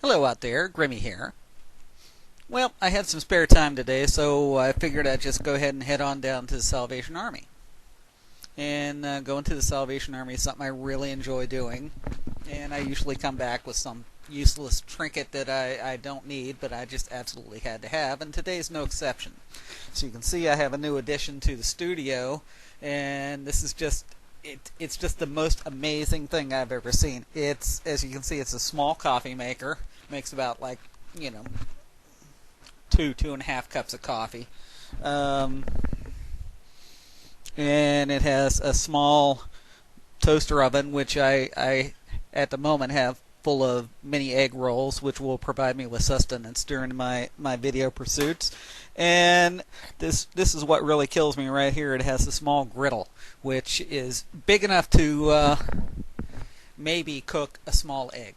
Hello out there, Grimmy here. Well, I had some spare time today, so I figured I'd just go ahead and head on down to the Salvation Army. And going to the Salvation Army is something I really enjoy doing. And I usually come back with some useless trinket that I don't need, but I just absolutely had to have, and today's no exception. So you can see I have a new addition to the studio, and this is just it's just the most amazing thing I've ever seen. It's, as you can see, it's a small coffee maker. Makes about, like, two and a half cups of coffee. And it has a small toaster oven, which I at the moment have full of mini egg rolls, which will provide me with sustenance during my video pursuits. And this is what really kills me right here. It has a small griddle, which is big enough to maybe cook a small egg.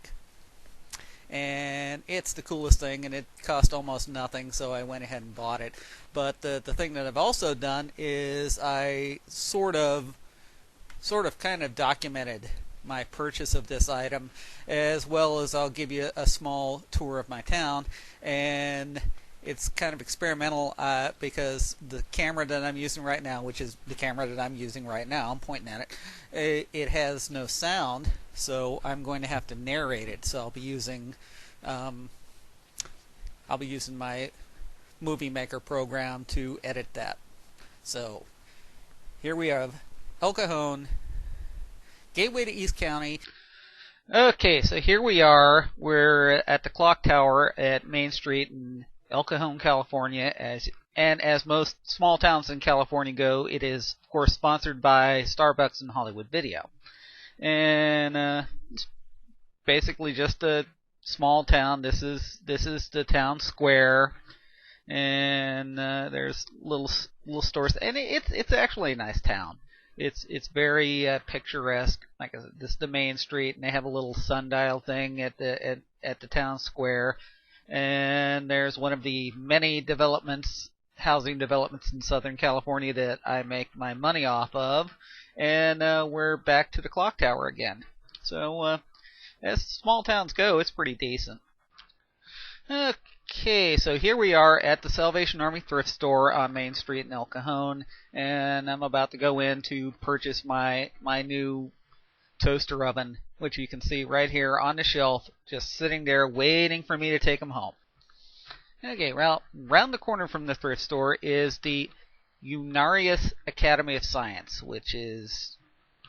And it's the coolest thing, and it cost almost nothing, so I went ahead and bought it. But the thing that I've also done is I sort of kind of documented my purchase of this item, as well as I'll give you a small tour of my town. And it's kind of experimental because the camera that I'm using right now, which is the camera that I'm using right now, I'm pointing at it, it has no sound, so I'm going to have to narrate it. So I'll be using my Movie Maker program to edit that. So here we have El Cajon, gateway to East County. Okay, so here we are. We're at the clock tower at Main Street in El Cajon, California. As most small towns in California go, it is, of course, sponsored by Starbucks and Hollywood Video. And it's basically just a small town. This is the town square, and there's little stores, and it's actually a nice town. It's very picturesque. Like I said, this is the main street, and they have a little sundial thing at the town square. And there's one of the many housing developments in Southern California that I make my money off of. And we're back to the clock tower again. So as small towns go, it's pretty decent. Okay, so here we are at the Salvation Army thrift store on Main Street in El Cajon, and I'm about to go in to purchase my new toaster oven, which you can see right here on the shelf, just sitting there waiting for me to take them home. Okay, well, round the corner from the thrift store is the Unarius Academy of Science, which is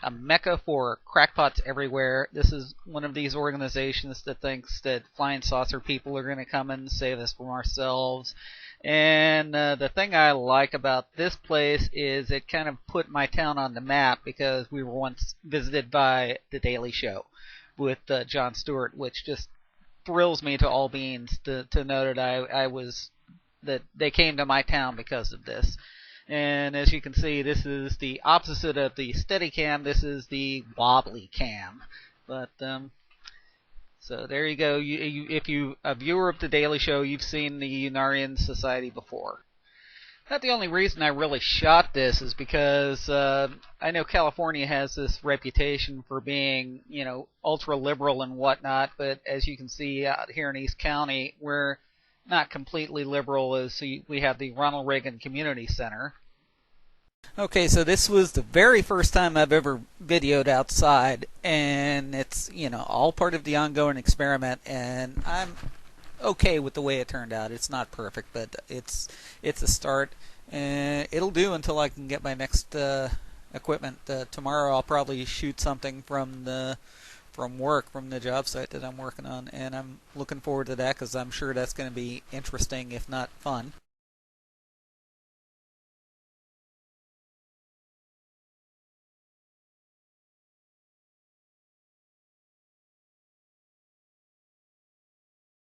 a mecca for crackpots everywhere. This is one of these organizations that thinks that flying saucer people are going to come and save us from ourselves. And the thing I like about this place is it kind of put my town on the map, because we were once visited by The Daily Show with Jon Stewart, which just thrills me to all beings to know that they came to my town because of this. And as you can see, this is the opposite of the steady cam. This is the wobbly cam. But so there you go. If you're a viewer of The Daily Show, you've seen the Unarian Society before. Not the only reason I really shot this is because I know California has this reputation for being, ultra liberal and whatnot. But as you can see out here in East County, we're not completely liberal, as we have the Ronald Reagan Community Center. Okay, so this was the very first time I've ever videoed outside, and it's, all part of the ongoing experiment, and I'm okay with the way it turned out. It's not perfect, but it's a start, and it'll do until I can get my next equipment. Tomorrow I'll probably shoot something from the job site that I'm working on, and I'm looking forward to that, because I'm sure that's going to be interesting, if not fun.